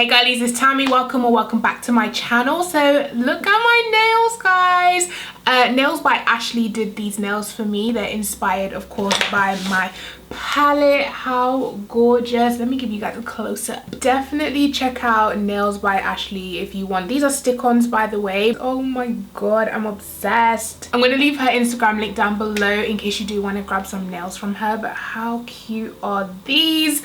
Hey girlies, it's Tammy. Welcome back to my channel. So look at my nails, guys. Nails by Ashley did these nails for me. They're inspired, of course, by my palette. How gorgeous. Let me give you guys a close-up. Definitely check out Nails by Ashley if you want. These are stick-ons, by the way. Oh my god, I'm obsessed. I'm going to leave her Instagram link down below in case you do want to grab some nails from her. But how cute are these?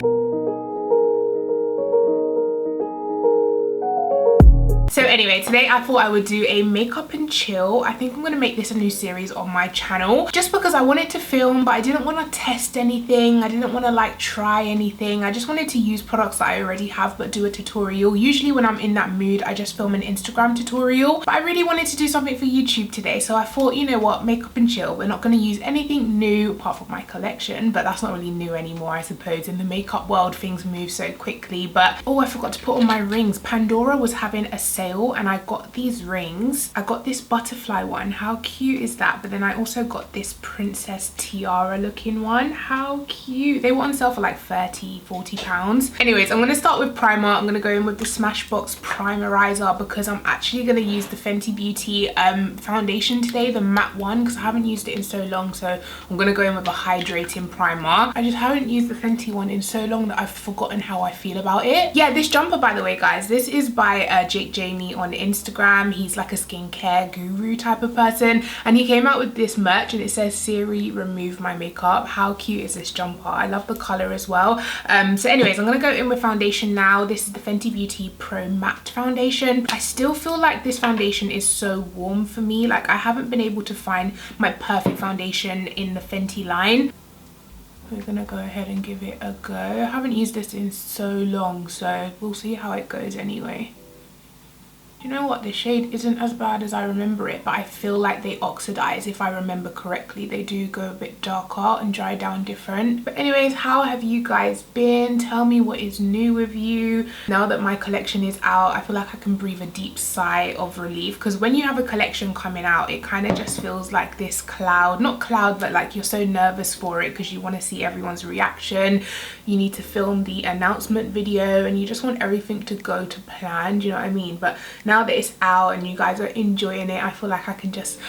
So anyway, today I thought I would do a makeup and chill. I think I'm going to make this a new series on my channel just because I wanted to film, but I didn't want to test anything. I didn't want to like try anything. I just wanted to use products that I already have but do a tutorial. Usually when I'm in that mood, I just film an Instagram tutorial, but I really wanted to do something for YouTube today. So I thought, you know what, makeup and chill. We're not going to use anything new apart from my collection, but that's not really new anymore, I suppose. In the makeup world, things move so quickly. But oh, I forgot to put on my rings. Pandora was having a sale and I got these rings. I got this butterfly one. How cute is that? But then I also got this princess tiara looking one. How cute. They were on sale for like 30-40 pounds. Anyways, I'm going to start with primer. I'm going to go in with the Smashbox primerizer because I'm actually going to use the Fenty Beauty foundation today, the matte one, because I haven't used it in so long. So I'm going to go in with a hydrating primer. I just haven't used the Fenty one in so long that I've forgotten how I feel about it. Yeah, this jumper, by the way, guys, this is by Jake Jamie on Instagram. He's like a skincare guru type of person, and he came out with this merch and it says Siri remove my makeup. How cute is this jumper? I love the color as well. So anyways, I'm gonna go in with foundation now. This is the Fenty Beauty Pro Matte foundation. I still feel like this foundation is so warm for me. Like I haven't been able to find my perfect foundation in the Fenty line. We're gonna go ahead and give it a go. I haven't used this in so long, so we'll see how it goes anyway. You know what, the shade isn't as bad as I remember it, but I feel like they oxidize. If I remember correctly, they do go a bit darker and dry down different. But anyways, how have you guys been? Tell me what is new with you. Now that my collection is out, I feel like I can breathe a deep sigh of relief, because when you have a collection coming out, it kind of just feels like this cloud, not cloud, but like you're so nervous for it because you want to see everyone's reaction. You need to film the announcement video and you just want everything to go to plan, do you know what I mean? But now that it's out and you guys are enjoying it, I feel like I can just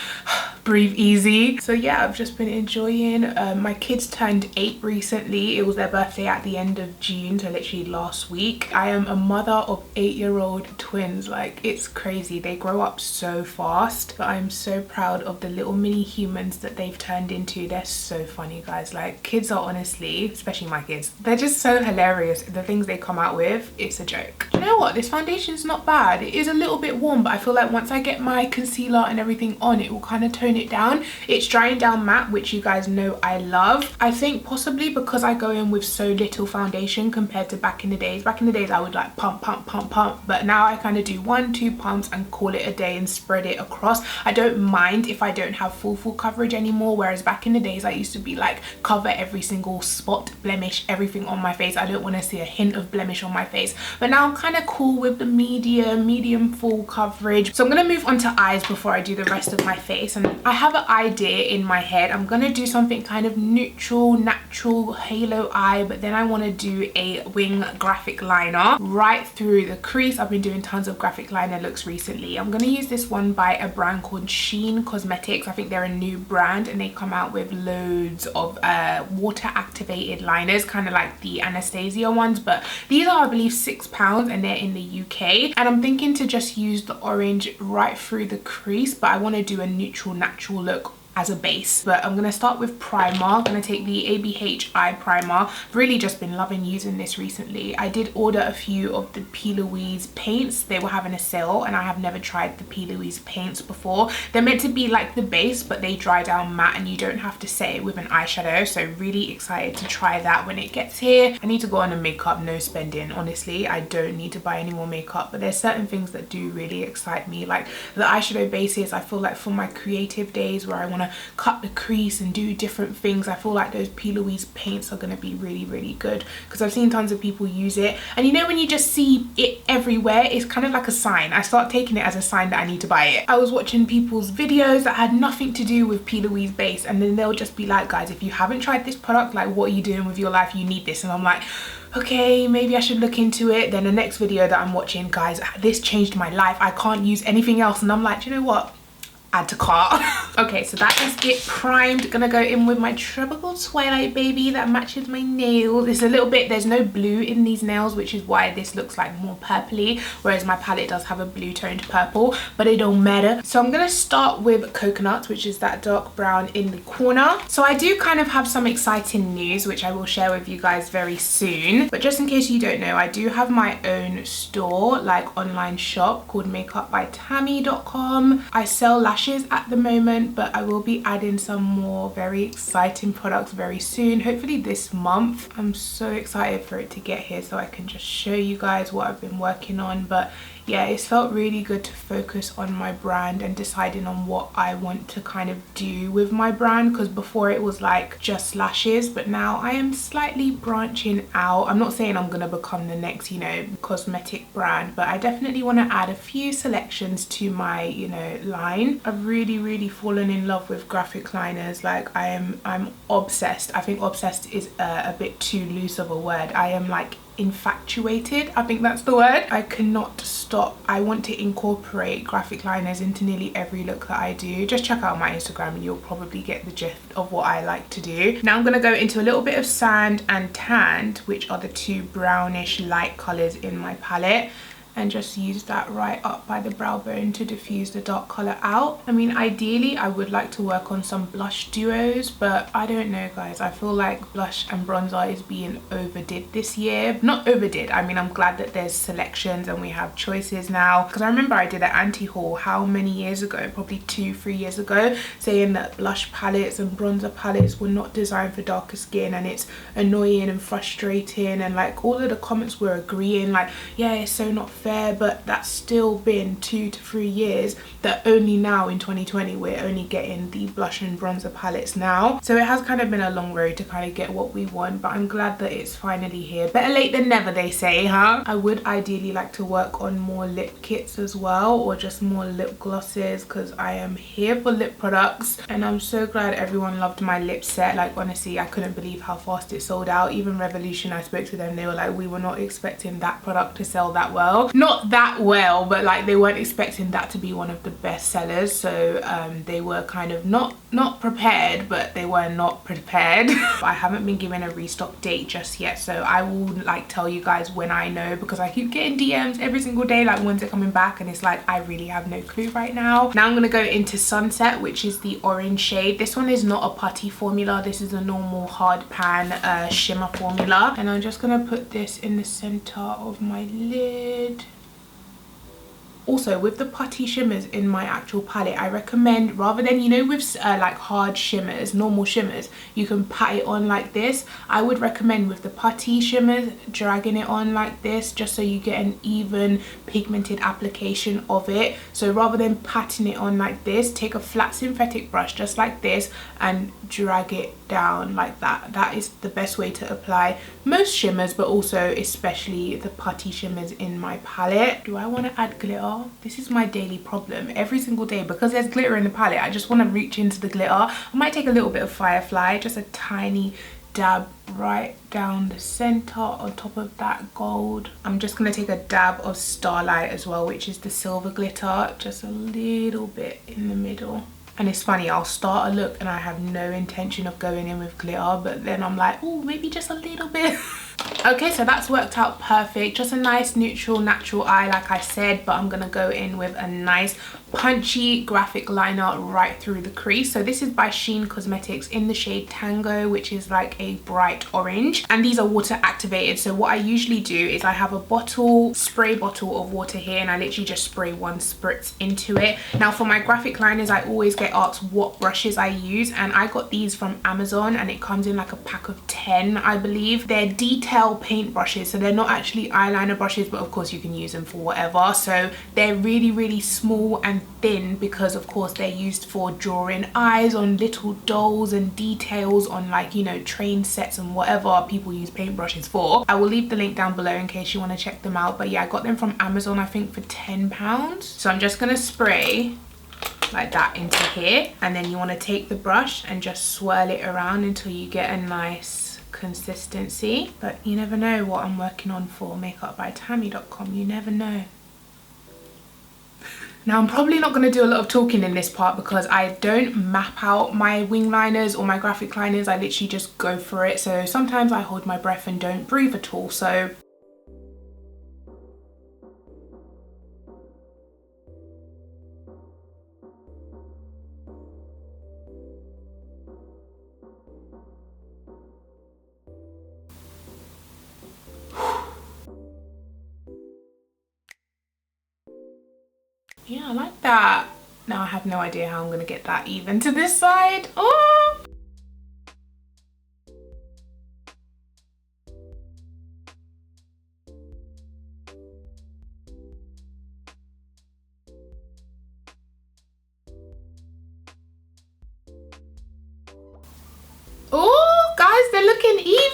breathe easy. So yeah, I've just been enjoying. My kids turned 8 recently. It was their birthday at the end of June, so literally last week. I am a mother of 8-year-old twins. Like, it's crazy. They grow up so fast, but I'm so proud of the little mini humans that they've turned into. They're so funny, guys. Like, kids are honestly, especially my kids, they're just so hilarious. The things they come out with, it's a joke. You know what, this foundation's not bad. It is a little bit warm, but I feel like once I get my concealer and everything on, it will kind of tone it down. It's drying down matte, which you guys know I love. I think possibly because I go in with so little foundation compared to back in the days. Back in the days I would like pump, but now I kind of do 1-2 pumps and call it a day and spread it across. I don't mind if I don't have full coverage anymore, whereas back in the days I used to be like cover every single spot, blemish, everything on my face. I don't want to see a hint of blemish on my face, but now I'm kind of cool with the medium full coverage. So I'm going to move on to eyes before I do the rest of my face, and I have an idea in my head. I'm going to do something kind of neutral, natural halo eye, but then I want to do a wing graphic liner right through the crease. I've been doing tons of graphic liner looks recently. I'm going to use this one by a brand called Sheen Cosmetics. I think they're a new brand and they come out with loads of water activated liners, kind of like the Anastasia ones, but these are, I believe, £6 and they're in the UK. And I'm thinking to just use the orange right through the crease, but I want to do a neutral natural look as a base. But I'm going to start with primer. I'm going to take the ABH eye primer. I've really just been loving using this recently. I did order a few of the P. Louise paints. They were having a sale and I have never tried the P. Louise paints before. They're meant to be like the base, but they dry down matte and you don't have to set it with an eyeshadow. So really excited to try that when it gets here. I need to go on a makeup no spending. Honestly, I don't need to buy any more makeup, but there's certain things that do really excite me, like the eyeshadow bases. I feel like for my creative days where I want to cut the crease and do different things, I feel like those P. Louise paints are going to be really good, because I've seen tons of people use it, and you know when you just see it everywhere, it's kind of like a sign. I start taking it as a sign that I need to buy it. I was watching people's videos that had nothing to do with P. Louise base, and then they'll just be like, guys, if you haven't tried this product, like, what are you doing with your life? You need this. And I'm like, okay, maybe I should look into it. Then the next video that I'm watching, guys, this changed my life. I can't use anything else. And I'm like, you know what? Add to cart. Okay, so that is it primed. Gonna go in with my Tropical Twilight Baby that matches my nails. It's a little bit, there's no blue in these nails, which is why this looks like more purpley, whereas my palette does have a blue toned purple, but it don't matter. So I'm gonna start with Coconut, which is that dark brown in the corner. So I do kind of have some exciting news, which I will share with you guys very soon. But just in case you don't know, I do have my own store, like online shop called MAKEUPBYTAMMI.com. I sell lashes at the moment, but I will be adding some more very exciting products very soon, hopefully this month. I'm so excited for it to get here so I can just show you guys what I've been working on. But yeah, it's felt really good to focus on my brand and deciding on what I want to kind of do with my brand, because before it was like just lashes, but now I am slightly branching out. I'm not saying I'm gonna become the next, you know, cosmetic brand, but I definitely want to add a few selections to my, you know, line. I've really fallen in love with graphic liners. Like I'm obsessed. I think obsessed is a bit too loose of a word. I am like infatuated, I think that's the word. I cannot stop. I want to incorporate graphic liners into nearly every look that I do. Just check out my Instagram and you'll probably get the gist of what I like to do. Now I'm going to go into a little bit of Sand and Tanned, which are the two brownish light colors in my palette, and just use that right up by the brow bone to diffuse the dark color out. I mean, ideally I would like to work on some blush duos, but I don't know, guys. I feel like blush and bronzer is being overdid this year. Not overdid, I mean, I'm glad that there's selections and we have choices now, because I remember I did an anti-haul how many years ago, probably 2-3 years ago, saying that blush palettes and bronzer palettes were not designed for darker skin, and it's annoying and frustrating, and like all of the comments were agreeing, like, yeah, it's so not fair. But that's still been 2 to 3 years that only now in 2020 we're only getting the blush and bronzer palettes now. So it has kind of been a long road to kind of get what we want, but I'm glad that it's finally here. Better late than never, they say, huh? I would ideally like to work on more lip kits as well, or just more lip glosses, because I am here for lip products, and I'm so glad everyone loved my lip set. Like honestly, I couldn't believe how fast it sold out. Even Revolution, I spoke to them, they were like, we were not expecting that product to sell that well. Not that well, but like they weren't expecting that to be one of the best sellers. So they were kind of not prepared, but they were not prepared. I haven't been given a restock date just yet, so I will like tell you guys when I know, because I keep getting DMs every single day like when's it coming back, and it's like I really have no clue right now. Now I'm gonna go into Sunset, which is the orange shade. This one is not a putty formula, this is a normal hard pan shimmer formula, and I'm just gonna put this in the center of my lid. Also, with the putty shimmers in my actual palette, I recommend, rather than, you know, with like hard shimmers, normal shimmers, you can pat it on like this. I would recommend with the putty shimmers, dragging it on like this, just so you get an even pigmented application of it. So rather than patting it on like this, take a flat synthetic brush just like this and drag it down like that. That is the best way to apply most shimmers, but also especially the putty shimmers in my palette. Do I want to add glitter? This is my daily problem every single day, because there's glitter in the palette. I just want to reach into the glitter. I might take a little bit of Firefly, just a tiny dab right down the center on top of that gold. I'm just going to take a dab of Starlight as well, which is the silver glitter, just a little bit in the middle. And it's funny, I'll start a look and I have no intention of going in with glitter, but then I'm like, oh, maybe just a little bit. Okay, so that's worked out perfect. Just a nice neutral natural eye like I said, but I'm gonna go in with a nice punchy graphic liner right through the crease. So this is by Sheen Cosmetics in the shade Tango, which is like a bright orange, and these are water activated. So what I usually do is I have a spray bottle of water here, and I literally just spray one spritz into it. Now for my graphic liners, I always get asked what brushes I use, and I got these from Amazon, and it comes in like a pack of 10, I believe. They're detail paint brushes, so they're not actually eyeliner brushes, but of course you can use them for whatever. So they're really small and thin, because of course they're used for drawing eyes on little dolls and details on, like, you know, train sets and whatever people use paint brushes for. I will leave the link down below in case you want to check them out. But yeah, I got them from Amazon, I think for £10. So I'm just gonna spray like that into here, and then you want to take the brush and just swirl it around until you get a nice consistency. But you never know what I'm working on for MAKEUPBYTAMMI.com. You never know. Now I'm probably not going to do a lot of talking in this part because I don't map out my wing liners or my graphic liners. I literally just go for it. So sometimes I hold my breath and don't breathe at all. So yeah, I like that. Now I have no idea how I'm going to get that even to this side. Oh! Oh, guys, they're looking even.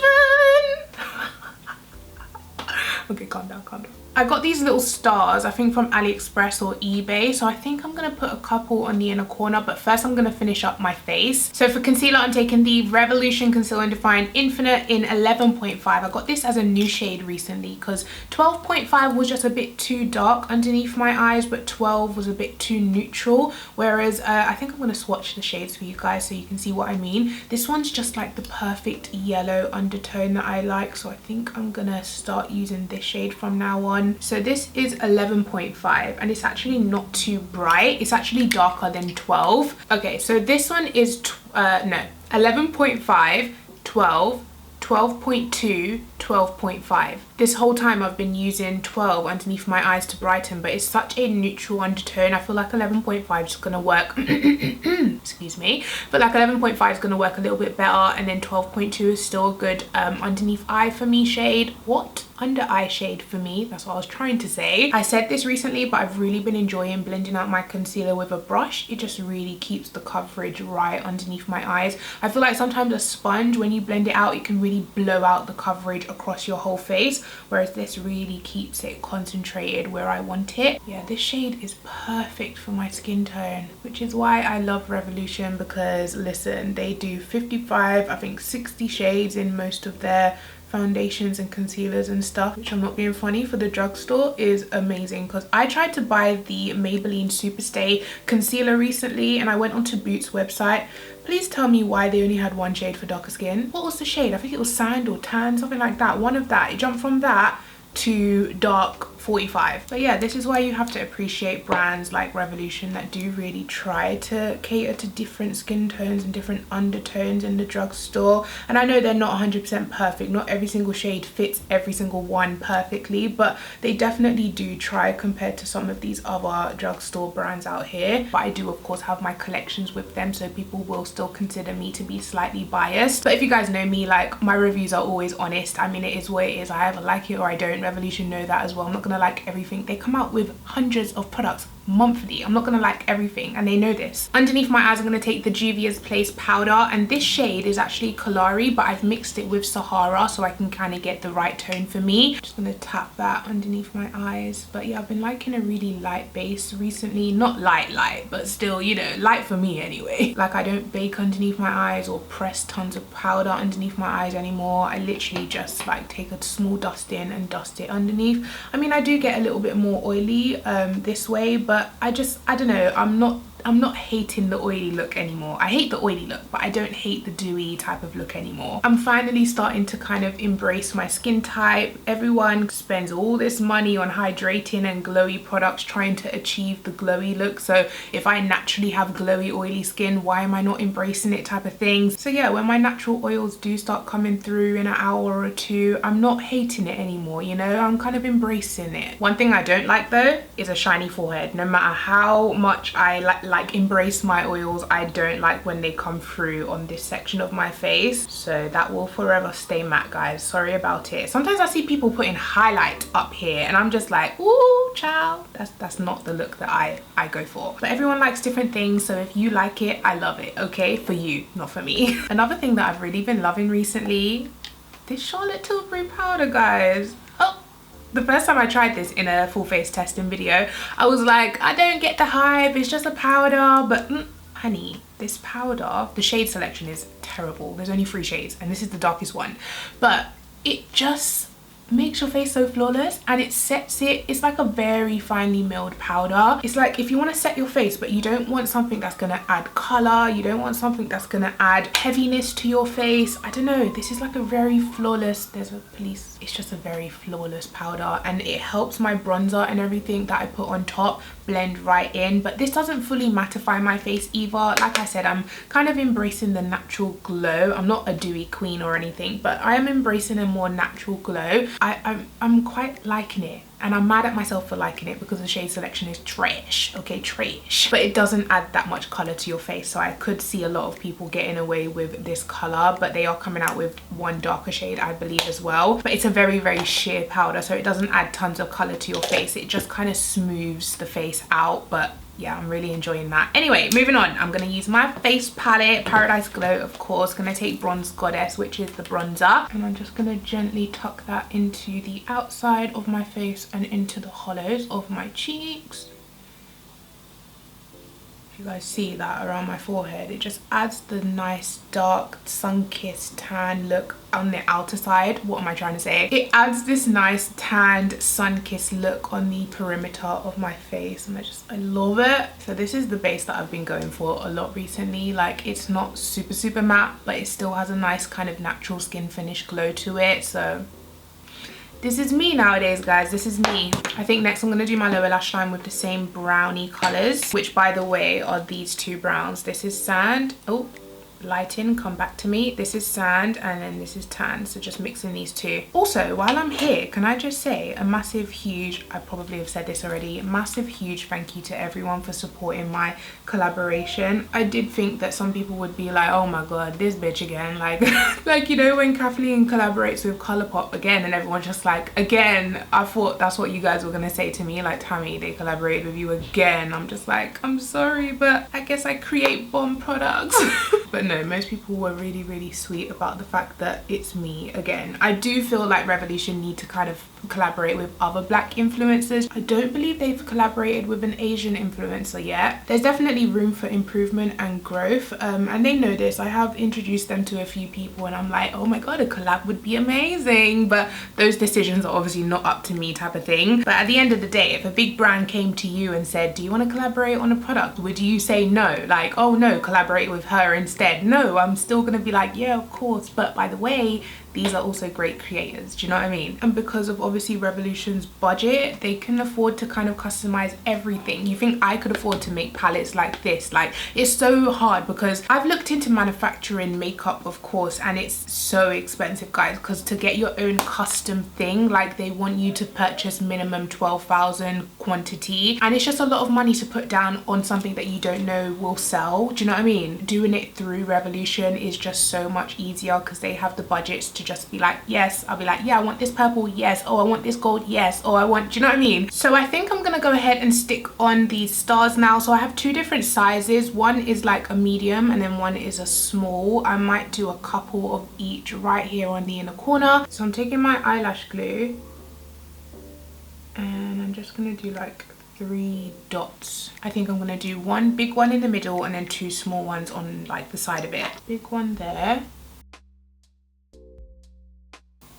Okay, calm down, calm down. I got these little stars, I think from AliExpress or eBay, so I think I'm going to put a couple on the inner corner, but first I'm going to finish up my face. So for concealer, I'm taking the Revolution Conceal and Define Infinite in 11.5. I got this as a new shade recently because 12.5 was just a bit too dark underneath my eyes, but 12 was a bit too neutral, whereas I think I'm going to swatch the shades for you guys so you can see what I mean. This one's just like the perfect yellow undertone that I like, so I think I'm going to start using this shade from now on. So this is 11.5 and it's actually not too bright. It's actually darker than 12. Okay, so this one is 11.5, 12, 12.2, 12.5. This whole time I've been using 12 underneath my eyes to brighten, but it's such a neutral undertone. I feel like 11.5 is going to work excuse me, but like 11.5 is going to work a little bit better, and then 12.2 is still a good underneath eye for me shade. What? Under eye shade for me, that's what I was trying to say. I said this recently, but I've really been enjoying blending out my concealer with a brush. It just really keeps the coverage right underneath my eyes. I feel like sometimes a sponge, when you blend it out, it can really blow out the coverage across your whole face, whereas this really keeps it concentrated where I want it. Yeah, this shade is perfect for my skin tone, which is why I love Revolution, because listen, they do 55, I think 60 shades in most of their foundations and concealers and stuff, which, I'm not being funny, for the drugstore is amazing. Because I tried to buy the Maybelline Superstay concealer recently and I went onto Boots website. Please tell me why they only had one shade for darker skin. What was the shade? I think it was sand or tan, something like that. One of that. It jumped from that to dark 45. But yeah, this is why you have to appreciate brands like Revolution that do really try to cater to different skin tones and different undertones in the drugstore. And I know they're not 100% perfect, not every single shade fits every single one perfectly, but they definitely do try compared to some of these other drugstore brands out here. But I do of course have my collections with them, so people will still consider me to be slightly biased. But if you guys know me, like, my reviews are always honest. I mean, it is what it is. I either like it or I don't. Revolution know that as well. I'm not gonna like everything. They come out with hundreds of products monthly. I'm not gonna like everything, and they know this. Underneath my eyes, I'm gonna take the Juvia's Place powder, and this shade is actually Kalari, but I've mixed it with Sahara so I can kind of get the right tone for me. Just gonna tap that underneath my eyes. But yeah, I've been liking a really light base recently. Not light, but still, you know, light for me anyway. Like, I don't bake underneath my eyes or press tons of powder underneath my eyes anymore. I literally just like take a small dusting and dust it underneath. I mean, I do get a little bit more oily this way, but I don't know, I'm not hating the oily look anymore. I hate the oily look, but I don't hate the dewy type of look anymore. I'm finally starting to kind of embrace my skin type. Everyone spends all this money on hydrating and glowy products trying to achieve the glowy look. So if I naturally have glowy, oily skin, why am I not embracing it type of thing? So yeah, when my natural oils do start coming through in an hour or two, I'm not hating it anymore, you know? I'm kind of embracing it. One thing I don't like though is a shiny forehead. No matter how much I like embrace my oils, I don't like when they come through on this section of my face. So that will forever stay matte, guys. Sorry about it. Sometimes I see people putting highlight up here and I'm just like, ooh, child, that's not the look that I go for. But everyone likes different things, so if you like it, I love it, okay? For you, not for me. Another thing that I've really been loving recently, this Charlotte Tilbury powder, guys. The first time I tried this in a full face testing video, I was like, I don't get the hype, it's just a powder, but honey, this powder, the shade selection is terrible. There's only 3 shades and this is the darkest one, but it just makes your face so flawless, and it sets it. It's like a very finely milled powder. It's like if you want to set your face but you don't want something that's going to add color, you don't want something that's going to add heaviness to your face, I don't know, this is like a very flawless, there's a police, it's just a very flawless powder, and it helps my bronzer and everything that I put on top blend right in. But this doesn't fully mattify my face either. Like I said, I'm kind of embracing the natural glow. I'm not a dewy queen or anything, but I am embracing a more natural glow. I'm quite liking it, and I'm mad at myself for liking it because the shade selection is trash, okay, trash, but it doesn't add that much color to your face. So I could see a lot of people getting away with this color, but they are coming out with one darker shade, I believe, as well. But it's a very, very sheer powder, so it doesn't add tons of color to your face. It just kind of smooths the face out. But yeah, I'm really enjoying that. Anyway, moving on, I'm gonna use my face palette, Paradise Glow, of course. Gonna take Bronze Goddess, which is the bronzer, and I'm just gonna gently tuck that into the outside of my face and into the hollows of my cheeks. If you guys see that around my forehead, it just adds the nice dark sun-kissed tan look on the outer side. What am I trying to say? It adds this nice tanned sun-kissed look on the perimeter of my face, and I love it. So this is the base that I've been going for a lot recently. Like, it's not super matte, but it still has a nice kind of natural skin finish glow to it. So this is me nowadays, guys. This is me. I think next I'm going to do my lower lash line with the same brownie colours, which, by the way, are these 2 browns. This is Sand. Oh, lighting, come back to me. This is Sand, and then this is Tan. So just mixing these 2. Also, while I'm here, can I just say a massive, huge, I probably have said this already, massive, huge thank you to everyone for supporting my collaboration. I did think that some people would be like, oh my god, this bitch again, like like, you know, when Kathleen collaborates with Colourpop again, and everyone's just like, again. I thought that's what you guys were gonna say to me, like, Tammy, they collaborated with you again. I'm just like, I'm sorry, but I guess I create bomb products. But no, most people were really sweet about the fact that it's me again. I do feel like Revolution need to kind of collaborate with other black influencers. I don't believe they've collaborated with an Asian influencer yet. There's definitely room for improvement and growth, and they know this. I have introduced them to a few people and I'm like, oh my god, a collab would be amazing, but those decisions are obviously not up to me, type of thing. But at the end of the day, if a big brand came to you and said, do you want to collaborate on a product, would you say no? Like, oh no, collaborate with her instead? No, I'm still gonna be like, yeah, of course, but by the way, these are also great creators, do you know what I mean? And because of obviously Revolution's budget, they can afford to kind of customize everything. You think I could afford to make palettes like this? Like, it's so hard, because I've looked into manufacturing makeup, of course, and it's so expensive, guys, because to get your own custom thing, like, they want you to purchase minimum 12,000 quantity, and it's just a lot of money to put down on something that you don't know will sell, do you know what I mean? Doing it through Revolution is just so much easier because they have the budgets to just be like, yes. I'll be like, yeah, I want this purple, yes. Oh, I want this gold, yes. Oh, I want, do you know what I mean? So I think I'm gonna go ahead and stick on these stars now. So I have 2 different sizes. One is like a medium and then one is a small. I might do a couple of each right here on the inner corner. So I'm taking my eyelash glue and I'm just gonna do like 3 dots. I think I'm gonna do 1 big one in the middle and then 2 small ones on like the side of it. Big one there.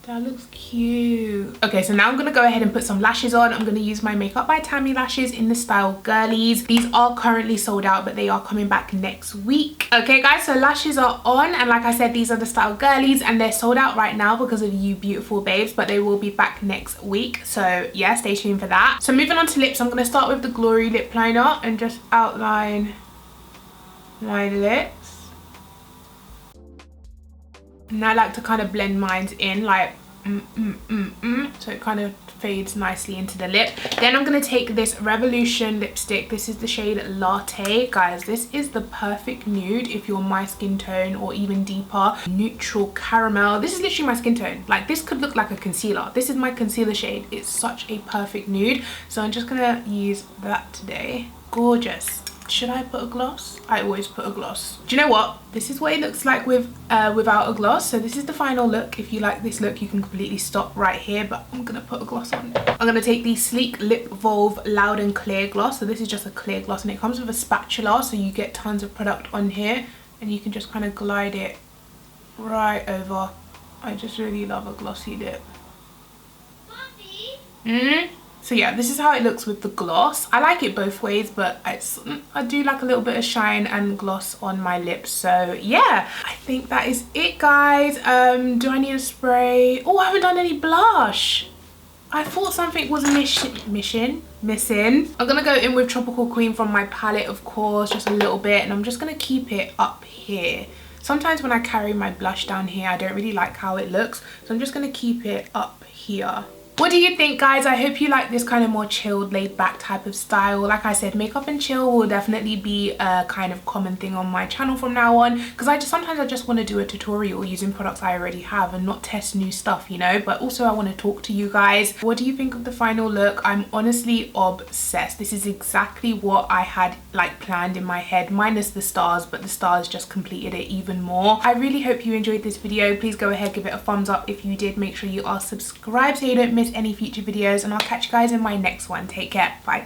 That looks cute. Okay, so now I'm gonna go ahead and put some lashes on. I'm gonna use my Makeup by Tammi lashes in the style Girlies. These are currently sold out, but they are coming back next week. Okay guys, so lashes are on, and like I said, these are the style Girlies, and they're sold out right now because of you beautiful babes, but they will be back next week. So yeah, stay tuned for that. So moving on to lips, I'm gonna start with the Glory lip liner and just outline my lips. And I like to kind of blend mine in like so it kind of fades nicely into the lip. Then I'm going to take this Revolution lipstick. This is the shade Latte. Guys, this is the perfect nude if you're my skin tone, or even deeper neutral caramel. This is literally my skin tone. Like, this could look like a concealer. This is my concealer shade. It's such a perfect nude, so I'm just gonna use that today. Gorgeous. should I put a gloss? I always put a gloss. Do you know what? This is what it looks like with without a gloss. So this is the final look. If you like this look, you can completely stop right here, but I'm gonna put a gloss on. I'm gonna take the Sleek Lip Volve Loud and Clear gloss. So this is just a clear gloss and it comes with a spatula, so you get tons of product on here and you can just kind of glide it right over. I just really love a glossy lip. So yeah, this is how it looks with the gloss. I like it both ways, but I do like a little bit of shine and gloss on my lips. So yeah, I think that is it, guys. Do I need a spray? Oh, I haven't done any blush. I thought something was missing. I'm gonna go in with Tropical Queen from my palette, of course, just a little bit, and I'm just gonna keep it up here. Sometimes when I carry my blush down here, I don't really like how it looks, so I'm just gonna keep it up here. What do you think, guys? I hope you like this kind of more chilled, laid back type of style. Like I said, makeup and chill will definitely be a kind of common thing on my channel from now on, because sometimes I just want to do a tutorial using products I already have and not test new stuff, you know, but also I want to talk to you guys. What do you think of the final look? I'm honestly obsessed. This is exactly what I had like planned in my head, minus the stars, but the stars just completed it even more. I really hope you enjoyed this video. Please go ahead, give it a thumbs up if you did. Make sure you are subscribed so you don't miss any future videos, and I'll catch you guys in my next one. Take care. Bye.